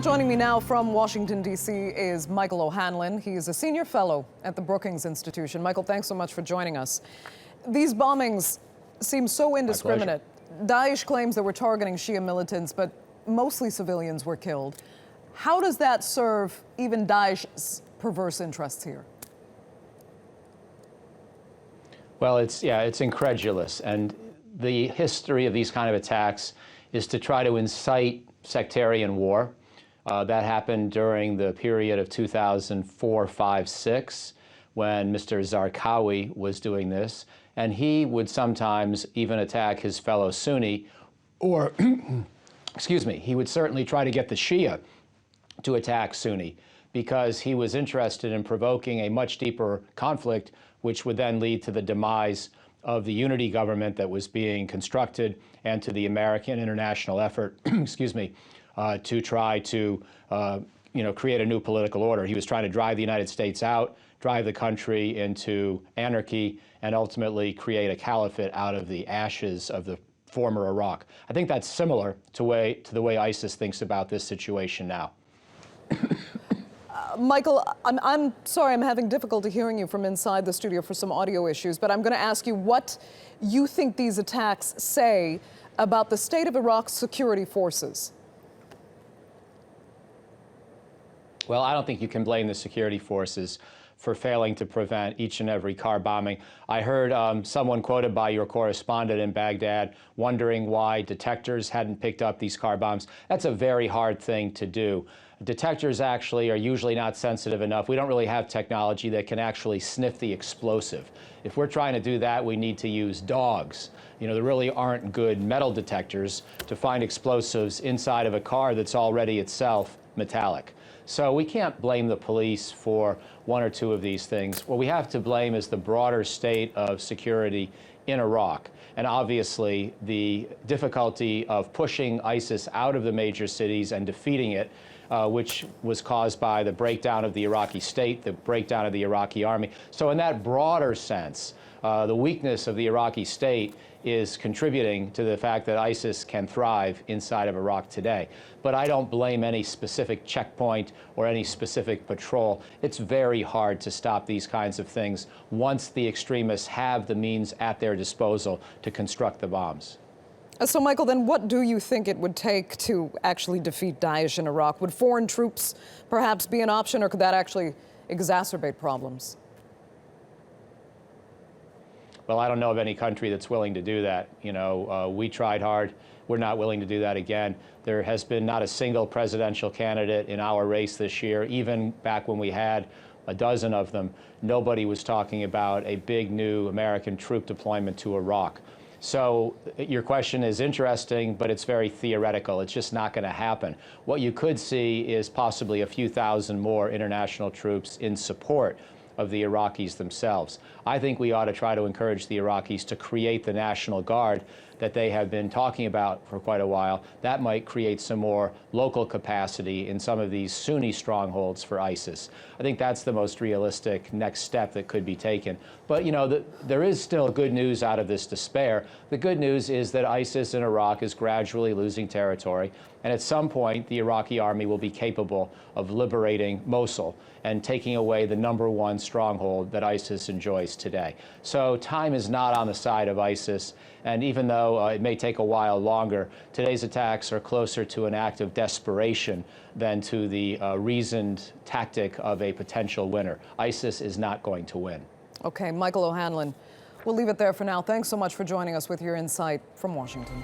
Joining me now from Washington, D.C. is Michael O'Hanlon. He is a senior fellow at the Brookings Institution. Michael, thanks so much for joining us. These bombings seem so indiscriminate. Daesh claims that we're targeting Shia militants, but mostly civilians were killed. How does that serve even Daesh's perverse interests here? Well, it's incredulous. And the history of these kind of attacks is to try to incite sectarian war. That happened during the period of 2004, 5, 6, when Mr. Zarqawi was doing this. And he would sometimes even attack his fellow Sunni, or, excuse me, he would certainly try to get the Shia to attack Sunni, because he was interested in provoking a much deeper conflict, which would then lead to the demise of the unity government that was being constructed and to the American international effort, excuse me, to try to create a new political order. He was trying to drive the United States out, drive the country into anarchy, and ultimately create a caliphate out of the ashes of the former Iraq. I think that's similar to the way ISIS thinks about this situation now. Michael, I'm sorry, I'm having difficulty hearing you from inside the studio for some audio issues, but I'm going to ask you what you think these attacks say about the state of Iraq's security forces. Well, I don't think you can blame the security forces for failing to prevent each and every car bombing. I heard someone quoted by your correspondent in Baghdad wondering why detectors hadn't picked up these car bombs. That's a very hard thing to do. Detectors actually are usually not sensitive enough. We don't really have technology that can actually sniff the explosive. If we're trying to do that, we need to use dogs. You know, there really aren't good metal detectors to find explosives inside of a car that's already itself metallic. So we can't blame the police for one or two of these things. What we have to blame is the broader state of security in Iraq. And obviously, the difficulty of pushing ISIS out of the major cities and defeating it, which was caused by the breakdown of the Iraqi state, the breakdown of the Iraqi army. So in that broader sense, the weakness of the Iraqi state is contributing to the fact that ISIS can thrive inside of Iraq today. But I don't blame any specific checkpoint or any specific patrol. It's very hard to stop these kinds of things once the extremists have the means at their disposal to construct the bombs. So, Michael, then what do you think it would take to actually defeat Daesh in Iraq? Would foreign troops perhaps be an option, or could that actually exacerbate problems? Well, I don't know of any country that's willing to do that. You know, we tried hard. We're not willing to do that again. There has been not a single presidential candidate in our race this year. Even back when we had a dozen of them, nobody was talking about a big new American troop deployment to Iraq. So your question is interesting, but it's very theoretical. It's just not going to happen. What you could see is possibly a few thousand more international troops in support of the Iraqis themselves. I think we ought to try to encourage the Iraqis to create the National Guard that they have been talking about for quite a while. That might create some more local capacity in some of these Sunni strongholds for ISIS. I think that's the most realistic next step that could be taken. But, you know, there is still good news out of this despair. The good news is that ISIS in Iraq is gradually losing territory, and at some point the Iraqi army will be capable of liberating Mosul and taking away the #1 stronghold that ISIS enjoys today. So time is not on the side of ISIS, and even though it may take a while longer, today's attacks are closer to an act of desperation than to the reasoned tactic of a potential winner. ISIS is not going to win. Okay, Michael O'Hanlon, we'll leave it there for now. Thanks so much for joining us with your insight from Washington.